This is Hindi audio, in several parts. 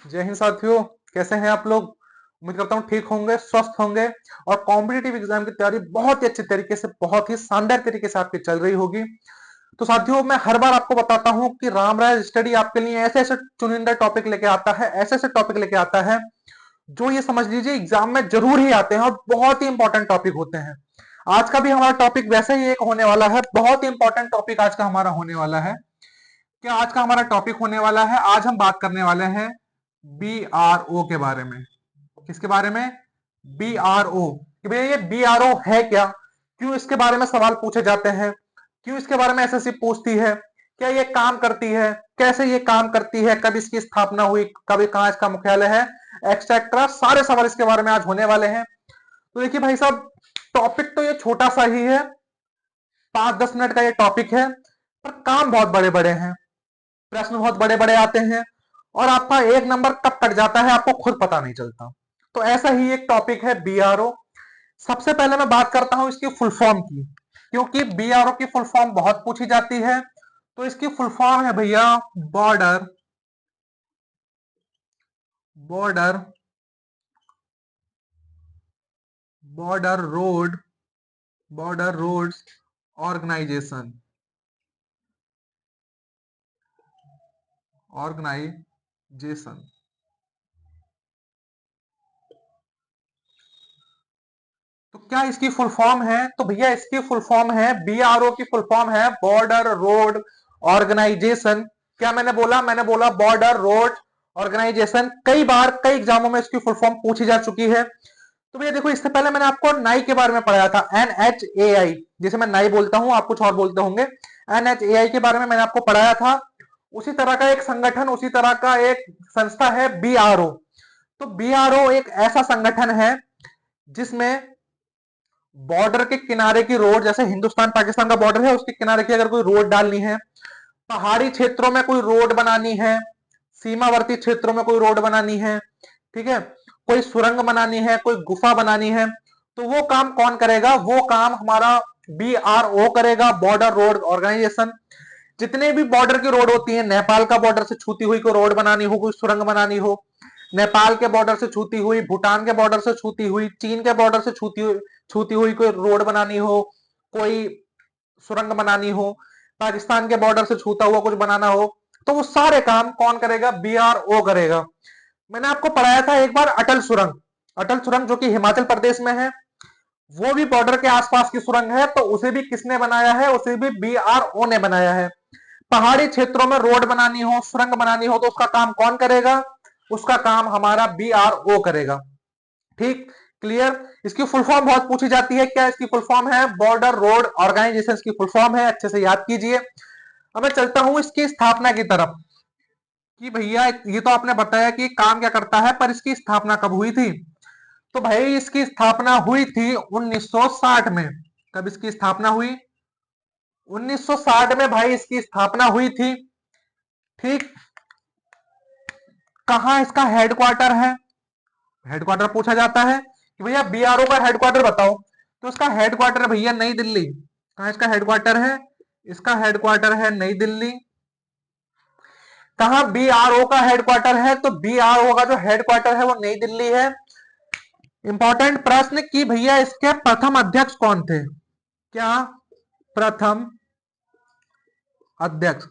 जय हिंद साथियों, कैसे हैं आप लोग। उम्मीद करता हूँ ठीक होंगे, स्वस्थ होंगे और कॉम्पिटिटिव एग्जाम की तैयारी बहुत ही अच्छे तरीके से, बहुत ही शानदार तरीके से आपकी चल रही होगी। तो साथियों, मैं हर बार आपको बताता हूँ कि रामराज स्टडी आपके लिए ऐसे ऐसे चुनिंदा टॉपिक लेके आता है, ऐसे ऐसे टॉपिक लेके आता है जो ये समझ लीजिए एग्जाम में जरूर ही आते हैं और बहुत ही इंपॉर्टेंट टॉपिक होते हैं। आज का भी हमारा टॉपिक वैसे ही एक होने वाला है, बहुत ही इंपॉर्टेंट टॉपिक आज का हमारा होने वाला है। क्या आज का हमारा टॉपिक होने वाला है, आज हम बात करने वाले हैं BRO के बारे में। किसके बारे में? BRO। कि भैया ये BRO है क्या, क्यों इसके बारे में सवाल पूछे जाते हैं, क्यों इसके बारे में एसएससी पूछती है, क्या ये काम करती है, कैसे ये काम करती है, कब इसकी स्थापना हुई, कब कहां इसका मुख्यालय है, एक्सेट्रा सारे सवाल इसके बारे में आज होने वाले हैं। तो देखिए भाई साहब, टॉपिक तो ये छोटा सा ही है, 5-10 मिनट का ये टॉपिक है, पर काम बहुत बड़े बड़े हैं, प्रश्न बहुत बड़े बड़े आते हैं और आपका एक नंबर कब कट जाता है आपको खुद पता नहीं चलता। तो ऐसा ही एक टॉपिक है BRO। सबसे पहले मैं बात करता हूं इसकी फुल फॉर्म की, क्योंकि BRO की फुल फॉर्म बहुत पूछी जाती है। तो इसकी फुल फॉर्म है भैया border border border road border roads organisation organisation. तो क्या इसकी फुल फॉर्म है? तो भैया इसकी फुल फॉर्म है, BRO की फुल फॉर्म है बॉर्डर रोड ऑर्गेनाइजेशन। क्या मैंने बोला? मैंने बोला बॉर्डर रोड ऑर्गेनाइजेशन। कई बार कई एग्जामों में इसकी फुल फॉर्म पूछी जा चुकी है। तो भैया देखो, इससे पहले मैंने आपको नाई के बारे में पढ़ाया था, NHAI, जिसे मैं नाई बोलता हूं, आप कुछ और बोलते होंगे। NHAI के बारे में मैंने आपको पढ़ाया था। उसी तरह का एक संगठन, उसी तरह का एक संस्था है BRO। तो BRO एक ऐसा संगठन है जिसमें बॉर्डर के किनारे की रोड, जैसे हिंदुस्तान पाकिस्तान का बॉर्डर है, उसके किनारे की अगर कोई रोड डालनी है, पहाड़ी क्षेत्रों में कोई रोड बनानी है, सीमावर्ती क्षेत्रों में कोई रोड बनानी है, ठीक है, कोई सुरंग बनानी है, कोई गुफा बनानी है, तो वो काम कौन करेगा? वो काम हमारा BRO करेगा, बॉर्डर रोड ऑर्गेनाइजेशन। जितने भी बॉर्डर की रोड होती है, नेपाल का बॉर्डर से छूती हुई कोई रोड बनानी हो, कोई सुरंग बनानी हो, नेपाल के बॉर्डर से छूती हुई, भूटान के बॉर्डर से छूती हुई, चीन के बॉर्डर से छूती हुई कोई रोड बनानी हो, कोई सुरंग बनानी हो, पाकिस्तान के बॉर्डर से छूता हुआ कुछ बनाना हो, तो वो सारे काम कौन करेगा? BRO करेगा। मैंने आपको पढ़ाया था एक बार अटल सुरंग जो कि हिमाचल प्रदेश में है, वो भी बॉर्डर के आसपास की सुरंग है, तो उसे भी किसने बनाया है? उसे भी BRO ने बनाया है। पहाड़ी क्षेत्रों में रोड बनानी हो, सुरंग बनानी हो, तो उसका काम कौन करेगा? उसका काम हमारा BRO करेगा। ठीक, क्लियर। इसकी फुल फॉर्म बहुत पूछी जाती है। क्या इसकी फुल फॉर्म है? बॉर्डर रोड ऑर्गेनाइजेशन की फुल फॉर्म है, अच्छे से याद कीजिए। अब मैं चलता हूं इसकी स्थापना की तरफ, कि भैया ये तो आपने बताया कि काम क्या करता है, पर इसकी स्थापना कब हुई थी? तो भाई इसकी स्थापना हुई थी 1960 में। कब इसकी स्थापना हुई? 1960 में भाई इसकी स्थापना हुई थी। ठीक, कहां इसका हेडक्वार्टर है? हेडक्वार्टर पूछा जाता है कि भैया BRO का हेडक्वार्टर बताओ, तो इसका हेडक्वार्टर भैया नई दिल्ली। कहां इसका हेडक्वार्टर है? इसका हेडक्वार्टर है नई दिल्ली। कहां BRO का हेडक्वार्टर है? तो BRO का जो हेडक्वार्टर है वो नई दिल्ली है। इंपॉर्टेंट प्रश्न कि भैया इसके प्रथम अध्यक्ष कौन थे? क्या प्रथम अध्यक्ष?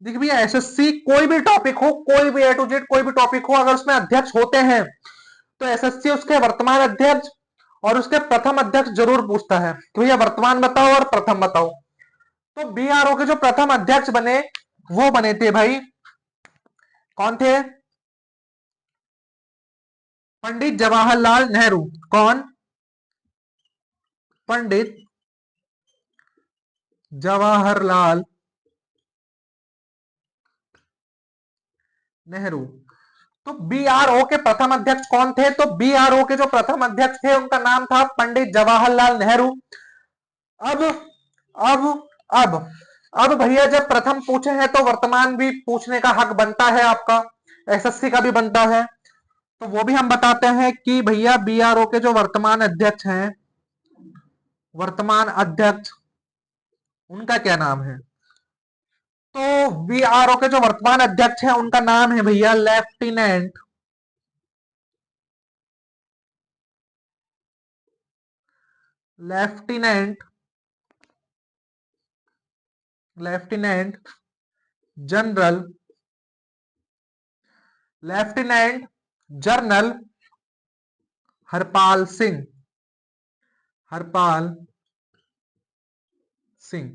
देखिए भैया, एसएससी कोई भी टॉपिक हो, कोई भी A to Z कोई भी टॉपिक हो, अगर उसमें अध्यक्ष होते हैं तो एसएससी उसके वर्तमान अध्यक्ष और उसके प्रथम अध्यक्ष जरूर पूछता है कि भैया वर्तमान बताओ और प्रथम बताओ। तो BRO के जो प्रथम अध्यक्ष बने, वो बने थे भाई, कौन थे? पंडित जवाहरलाल नेहरू। कौन? पंडित जवाहरलाल नेहरू। तो BRO के प्रथम अध्यक्ष कौन थे? तो BRO के जो प्रथम अध्यक्ष थे उनका नाम था पंडित जवाहरलाल नेहरू। अब अब अब अब भैया जब प्रथम पूछे हैं तो वर्तमान भी पूछने का हक बनता है आपका, एसएससी का भी बनता है। तो वो भी हम बताते हैं कि भैया BRO के जो वर्तमान अध्यक्ष हैं, वर्तमान अध्यक्ष, उनका क्या नाम है? तो बीआरओ के जो वर्तमान अध्यक्ष हैं उनका नाम है भैया lieutenant lieutenant lieutenant general lieutenant general Harpal Singh Harpal Singh.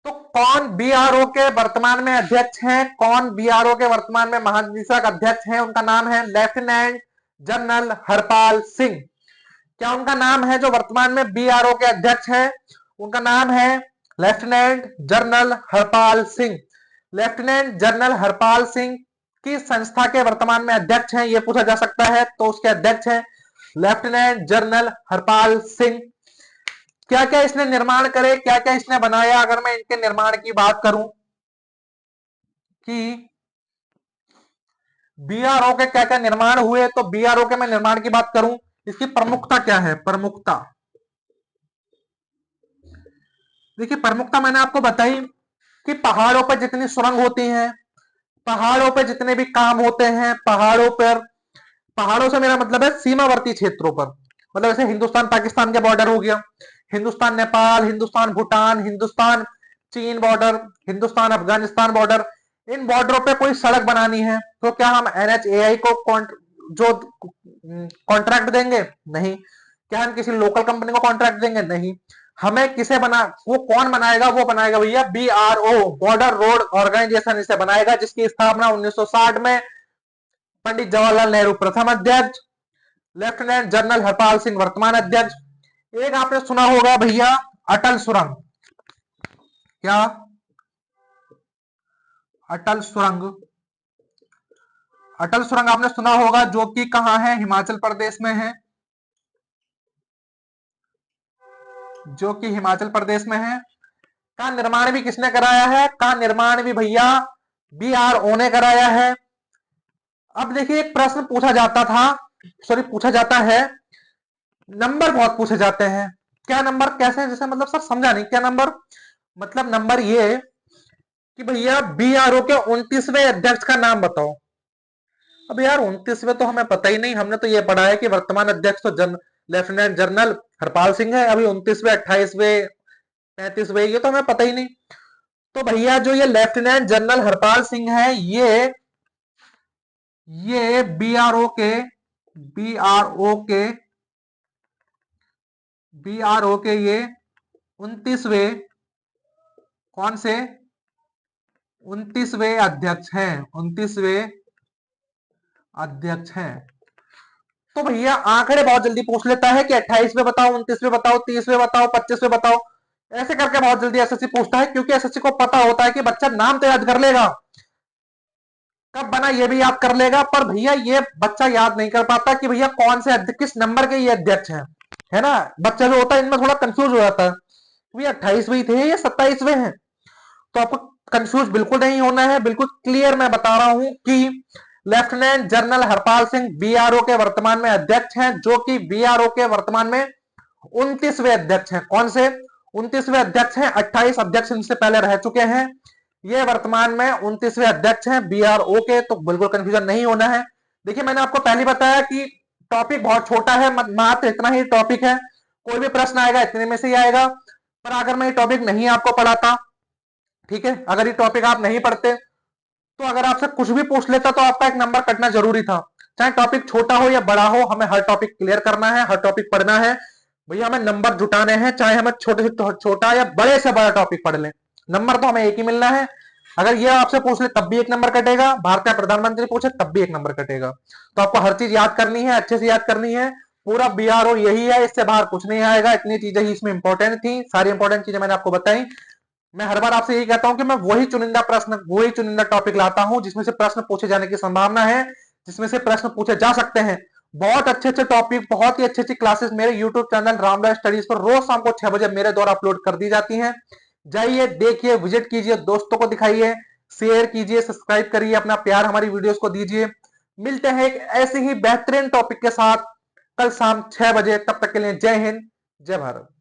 तो कौन बीआरओ के वर्तमान में अध्यक्ष हैं, कौन बीआरओ के वर्तमान में महानिदेशक अध्यक्ष हैं, उनका नाम है लेफ्टिनेंट जनरल हरपाल सिंह। क्या उनका नाम है जो वर्तमान में बीआरओ के अध्यक्ष हैं, उनका नाम है lieutenant general Harpal Singh. Lieutenant general Harpal Singh किस संस्था के वर्तमान में अध्यक्ष हैं, यह पूछा जा सकता है। तो उसके अध्यक्ष हैं लेफ्टिनेंट जनरल हरपाल सिंह। क्या क्या इसने निर्माण करे, क्या क्या इसने बनाया, अगर मैं इनके निर्माण की बात करूं कि बीआरओ के क्या क्या निर्माण हुए, तो बीआरओ के मैं निर्माण की बात करूं, इसकी प्रमुखता क्या है। प्रमुखता देखिए, प्रमुखता मैंने आपको बताई कि पहाड़ों पर जितनी सुरंग होती हैं, पहाड़ों पर जितने भी काम होते हैं, पहाड़ों पर, पहाड़ों से मेरा मतलब है सीमावर्ती क्षेत्रों पर, मतलब जैसे हिंदुस्तान पाकिस्तान के बॉर्डर हो गया, हिंदुस्तान नेपाल, हिंदुस्तान भूटान, हिंदुस्तान चीन बॉर्डर, हिंदुस्तान अफगानिस्तान बॉर्डर, इन बॉर्डरों पे कोई सड़क बनानी है तो क्या हम एनएचएआई को जो कॉन्ट्रैक्ट देंगे? नहीं। क्या हम किसी लोकल कंपनी को कॉन्ट्रैक्ट देंगे? नहीं। हमें किसे बना, वो कौन बनाएगा? वो बनाएगा भैया बीआरओ, बॉर्डर रोड ऑर्गेनाइजेशन इसे बनाएगा, जिसकी स्थापना 1960 में पंडित जवाहरलाल नेहरू प्रथम अध्यक्ष, लेफ्टिनेंट जनरल हरपाल सिंह वर्तमान अध्यक्ष। एक आपने सुना होगा भैया अटल सुरंग। क्या? अटल सुरंग। अटल सुरंग आपने सुना होगा, जो कि कहां है? हिमाचल प्रदेश में है, जो कि हिमाचल प्रदेश में है। का निर्माण भी किसने कराया है? का निर्माण भी भैया बीआरओ ने कराया है। अब देखिए, एक प्रश्न पूछा जाता था, सॉरी पूछा जाता है, नंबर बहुत पूछे जाते हैं। क्या नंबर? कैसे? जैसे मतलब सर समझा नहीं, क्या नंबर? मतलब नंबर ये कि भैया बीआरओ के 29वें अध्यक्ष का नाम बताओ। अब यार 29वें तो हमें पता ही नहीं, हमने तो ये पढ़ा है कि वर्तमान अध्यक्ष तो लेफ्टिनेंट जनरल हरपाल सिंह है। अभी 29वें, 28वें, 35वें, ये तो हमें पता ही नहीं। तो भैया जो ये लेफ्टिनेंट जनरल हरपाल सिंह है, ये बीआरओ के बीआरओ के बीआरओ के ये 29वें, कौन से? 29वें अध्यक्ष हैं, 29वें अध्यक्ष हैं। तो भैया आंकड़े बहुत जल्दी पूछ लेता है कि 28वें बताओ, 29वें बताओ, 30वें बताओ, 25वें बताओ, ऐसे करके बहुत जल्दी एसएससी पूछता है, क्योंकि एसएससी को पता होता है कि बच्चा नाम तो याद कर लेगा, कब बना ये भी याद कर लेगा, पर भैया ये बच्चा याद नहीं कर पाता कि भैया कौन से किस नंबर के ये अध्यक्ष हैं, है ना। बच्चा जो होता है इनमें थोड़ा कंफ्यूज हो जाता है, भैया 28वें थे या 27वें हैं। तो आपको कंफ्यूज बिल्कुल नहीं होना है, बिल्कुल क्लियर मैं बता रहा हूं कि lieutenant general Harpal Singh BRO के वर्तमान में अध्यक्ष हैं, जो कि बीआरओ के वर्तमान में 29वें अध्यक्ष हैं। कौन से 29वें अध्यक्ष हैं? 28 अध्यक्ष इनसे पहले रह चुके हैं, ये वर्तमान में 29वें अध्यक्ष हैं बीआरओ के। तो बिल्कुल कंफ्यूजन नहीं होना है। देखिए, मैंने आपको पहले बताया कि टॉपिक बहुत छोटा है, मात्र इतना ही टॉपिक है, कोई भी प्रश्न आएगा इतने में से ही आएगा। पर अगर मैं ये टॉपिक नहीं आपको पढ़ाता, ठीक है, अगर ये टॉपिक आप नहीं पढ़ते, तो अगर आपसे कुछ भी पूछ लेता तो आपका एक नंबर कटना जरूरी था। चाहे टॉपिक छोटा हो या बड़ा हो, हमें हर टॉपिक क्लियर करना है, हर टॉपिक पढ़ना है भैया, हमें नंबर जुटाने हैं, चाहे हमें छोटे से छोटा या बड़े से बड़ा टॉपिक पढ़ ले, नंबर तो हमें एक ही मिलना है। अगर ये आपसे पूछ ले तब भी एक नंबर कटेगा, भारतीय प्रधानमंत्री पूछे तब भी एक नंबर कटेगा। तो आपको हर चीज याद करनी है, अच्छे से याद करनी है। पूरा बीआरओ यही है, इससे बाहर कुछ नहीं आएगा। इतनी चीजें ही इसमें इंपॉर्टेंट थी, सारी इंपॉर्टेंट चीजें मैंने आपको बताई। मैं हर बार आपसे यही कहता हूं कि मैं वही चुनिंदा प्रश्न, वही चुनिंदा टॉपिक लाता हूं जिसमें से प्रश्न पूछे जाने की संभावना है, जिसमें से प्रश्न पूछे जा सकते हैं। बहुत अच्छे अच्छे टॉपिक, बहुत ही अच्छी अच्छी क्लासेस मेरे यूट्यूब चैनल रामराज स्टडीज पर रोज शाम को 6 बजे मेरे द्वारा अपलोड कर दी जाती हैं। जाइए, देखिए, विजिट कीजिए, दोस्तों को दिखाइए, शेयर कीजिए, सब्सक्राइब करिए, अपना प्यार हमारी वीडियोस को दीजिए। मिलते हैं एक ऐसे ही बेहतरीन टॉपिक के साथ कल शाम 6 बजे। तब तक के लिए जय हिंद, जय भारत।